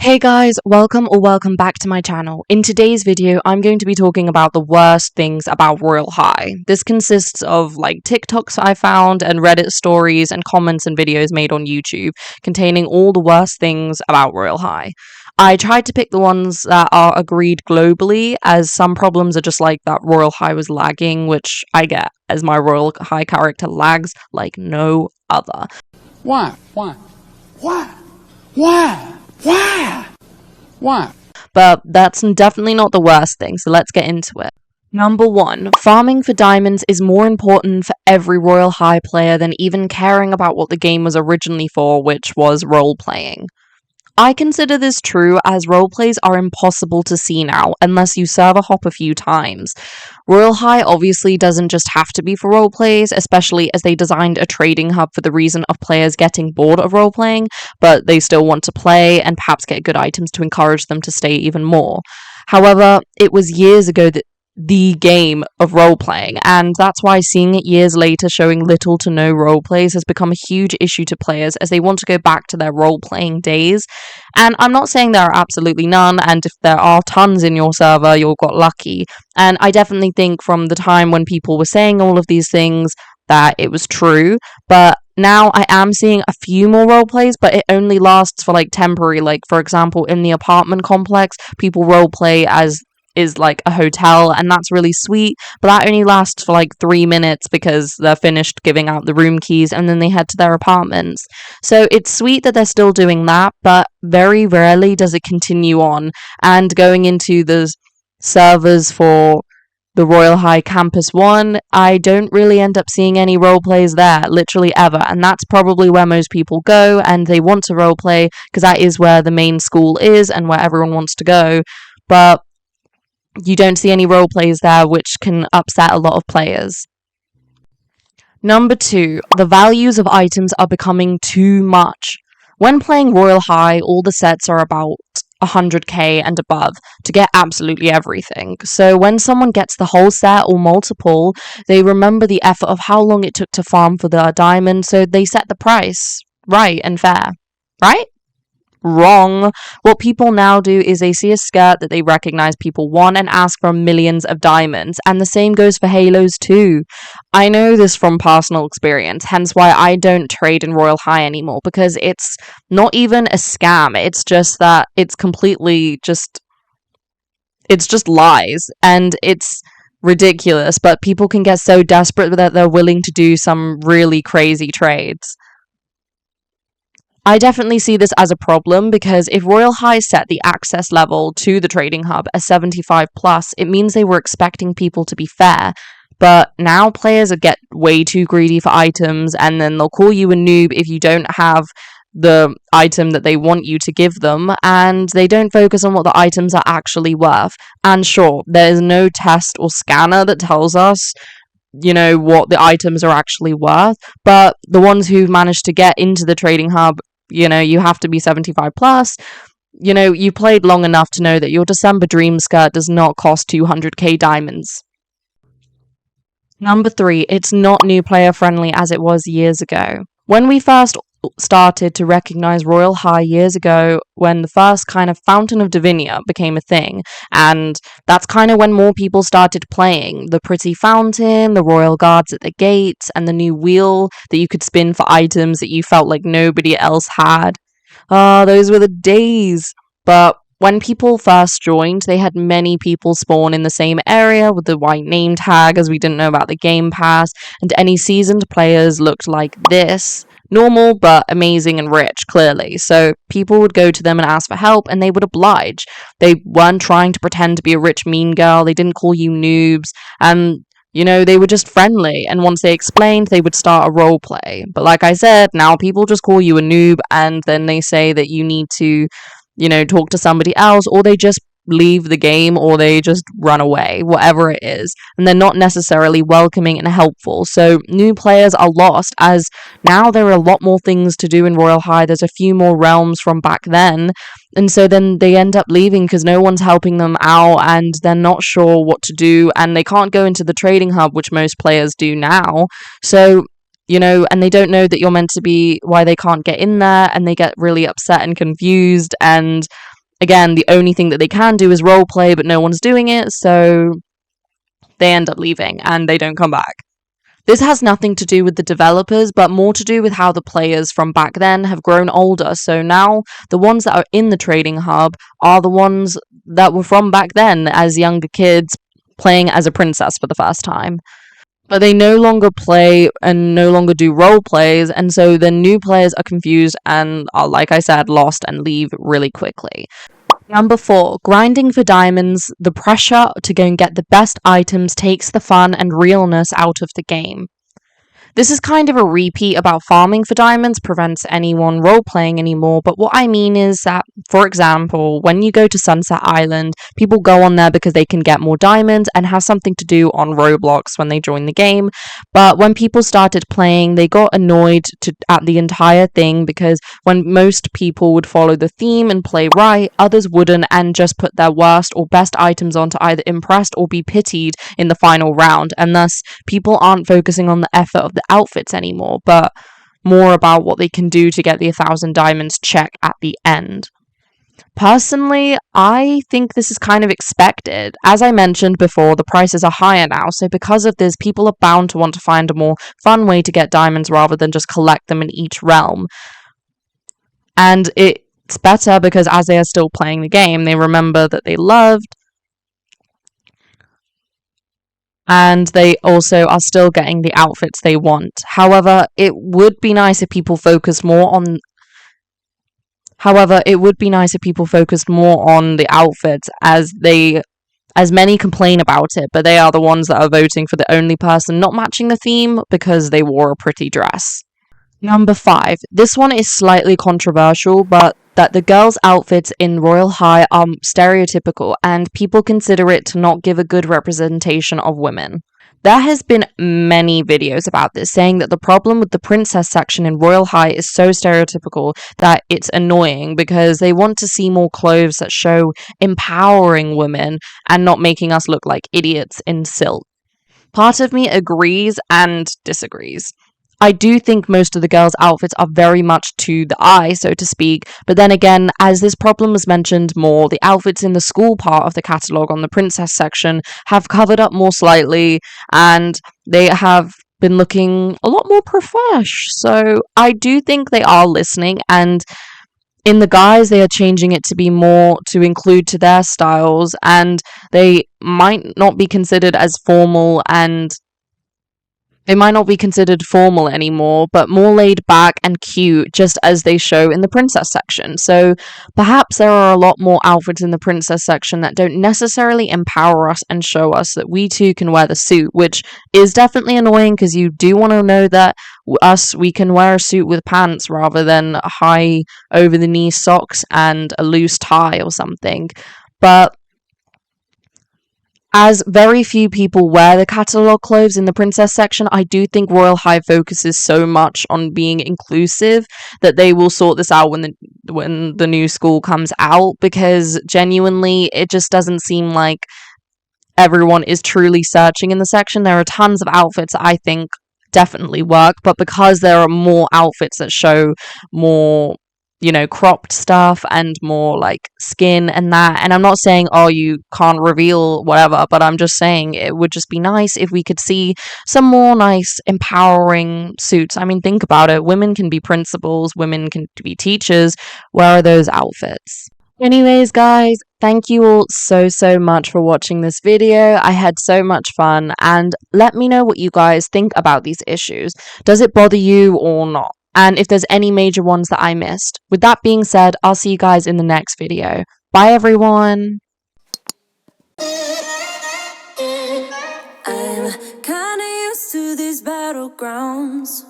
Hey guys, welcome back to my channel. In today's video, I'm going to be talking about the worst things about Royal High. This consists of TikToks I found and Reddit stories and comments and videos made on YouTube containing all the worst things about Royal High. I tried to pick the ones that are agreed globally, as some problems are just like that Royal High was lagging, which I get, as my Royal High character lags like no other. Why? Why? But that's definitely not the worst thing, so let's get into it. Number 1. Farming for diamonds is more important for every Royal High player than even caring about what the game was originally for, which was role-playing. I consider this true, as roleplays are impossible to see now, unless you server hop a few times. Royal High obviously doesn't just have to be for roleplays, especially as they designed a trading hub for the reason of players getting bored of roleplaying, but they still want to play and perhaps get good items to encourage them to stay even more. However, it was years ago that the game of role-playing, and that's why seeing it years later showing little to no role-plays has become a huge issue to players, as they want to go back to their role-playing days. And I'm not saying there are absolutely none, and if there are tons in your server, you got lucky. And I definitely think from the time when people were saying all of these things that it was true, but now I am seeing a few more roleplays, but it only lasts for temporary. For example, in the apartment complex, people roleplay as is a hotel, and that's really sweet, but that only lasts for 3 minutes because they're finished giving out the room keys and then they head to their apartments. So it's sweet that they're still doing that, but very rarely does it continue on. And going into the servers for the Royal High Campus 1, I don't really end up seeing any roleplays there, literally ever, and that's probably where most people go, and they want to roleplay because that is where the main school is and where everyone wants to go. But you don't see any role plays there, which can upset a lot of players. Number 2, the values of items are becoming too much. When playing Royal High, all the sets are about 100k and above to get absolutely everything. So when someone gets the whole set or multiple, they remember the effort of how long it took to farm for the diamond, so they set the price right and fair. Right? Wrong. What people now do is they see a skirt that they recognize people want and ask for millions of diamonds, and the same goes for halos too. I know this from personal experience, hence why I don't trade in Royal High anymore, because it's not even a scam. It's just that it's completely it's just lies, and it's ridiculous, but people can get so desperate that they're willing to do some really crazy trades. I definitely see this as a problem, because if Royal High set the access level to the trading hub as 75 plus, it means they were expecting people to be fair. But now players get way too greedy for items, and then they'll call you a noob if you don't have the item that they want you to give them, and they don't focus on what the items are actually worth. And sure, there's no test or scanner that tells us what the items are actually worth, but the ones who've managed to get into the trading hub, you have to be 75 plus. You played long enough to know that your December dream skirt does not cost 200k diamonds. Number 3, it's not new player friendly as it was years ago. When we first started to recognize Royal High years ago, when the first kind of Fountain of Divinia became a thing, and that's kind of when more people started playing. The pretty fountain, the royal guards at the gates, and the new wheel that you could spin for items that you felt like nobody else had. Those were the days. But when people first joined, they had many people spawn in the same area with the white name tag, as we didn't know about the Game Pass, and any seasoned players looked like this. Normal, but amazing and rich, clearly. So people would go to them and ask for help, and they would oblige. They weren't trying to pretend to be a rich mean girl. They didn't call you noobs. And, they were just friendly. And once they explained, they would start a role play. But like I said, now people just call you a noob, and then they say that you need to, talk to somebody else, or they just leave the game, or they just run away, whatever it is, and they're not necessarily welcoming and helpful. So new players are lost, as now there are a lot more things to do in Royal High. There's a few more realms from back then, and so then they end up leaving because no one's helping them out, and they're not sure what to do, and they can't go into the trading hub, which most players do now. So and they don't know that you're meant to be, why they can't get in there, and they get really upset and confused, and again, the only thing that they can do is roleplay, but no one's doing it, so they end up leaving and they don't come back. This has nothing to do with the developers, but more to do with how the players from back then have grown older. So now the ones that are in the trading hub are the ones that were from back then as younger kids playing as a princess for the first time. But they no longer play and no longer do role plays, and so the new players are confused and are, like I said, lost and leave really quickly. Number 4, grinding for diamonds. The pressure to go and get the best items takes the fun and realness out of the game. This is kind of a repeat about farming for diamonds prevents anyone role-playing anymore, but what I mean is that, for example, when you go to Sunset Island, people go on there because they can get more diamonds and have something to do on Roblox when they join the game, but when people started playing, they got annoyed at the entire thing because when most people would follow the theme and play right, others wouldn't and just put their worst or best items on to either impress or be pitied in the final round, and thus people aren't focusing on the effort of the outfits anymore, but more about what they can do to get the 1,000 diamonds check at the end. Personally, I think this is kind of expected. As I mentioned before, the prices are higher now, so because of this, people are bound to want to find a more fun way to get diamonds rather than just collect them in each realm. And it's better because as they are still playing the game, they remember that they loved, and they also are still getting the outfits they want. However, it would be nice if people focused more on the outfits, as many complain about it, but they are the ones that are voting for the only person not matching the theme because they wore a pretty dress. Number 5. This one is slightly controversial, but that the girls' outfits in Royal High are stereotypical and people consider it to not give a good representation of women. There has been many videos about this, saying that the problem with the princess section in Royal High is so stereotypical that it's annoying because they want to see more clothes that show empowering women and not making us look like idiots in silk. Part of me agrees and disagrees. I do think most of the girls' outfits are very much to the eye, so to speak, but then again, as this problem was mentioned more, the outfits in the school part of the catalogue on the princess section have covered up more slightly, and they have been looking a lot more profesh, so I do think they are listening, and in the guys, they are changing it to be more to include to their styles, and they might not be considered as formal and they might not be considered formal anymore, but more laid back and cute, just as they show in the princess section. So perhaps there are a lot more outfits in the princess section that don't necessarily empower us and show us that we too can wear the suit, which is definitely annoying because you do want to know that we can wear a suit with pants rather than high over the knee socks and a loose tie or something. But as very few people wear the catalogue clothes in the princess section, I do think Royal High focuses so much on being inclusive that they will sort this out when the new school comes out, because genuinely it just doesn't seem like everyone is truly searching in the section. There are tons of outfits that I think definitely work, but because there are more outfits that show more cropped stuff and more like skin and that. And I'm not saying, oh, you can't reveal whatever, but I'm just saying it would just be nice if we could see some more nice, empowering suits. I mean, think about it. Women can be principals, women can be teachers. Where are those outfits? Anyways, guys, thank you all so much for watching this video. I had so much fun, and let me know what you guys think about these issues. Does it bother you or not? And if there's any major ones that I missed. With that being said, I'll see you guys in the next video. Bye, everyone! I'm kinda used to these battlegrounds.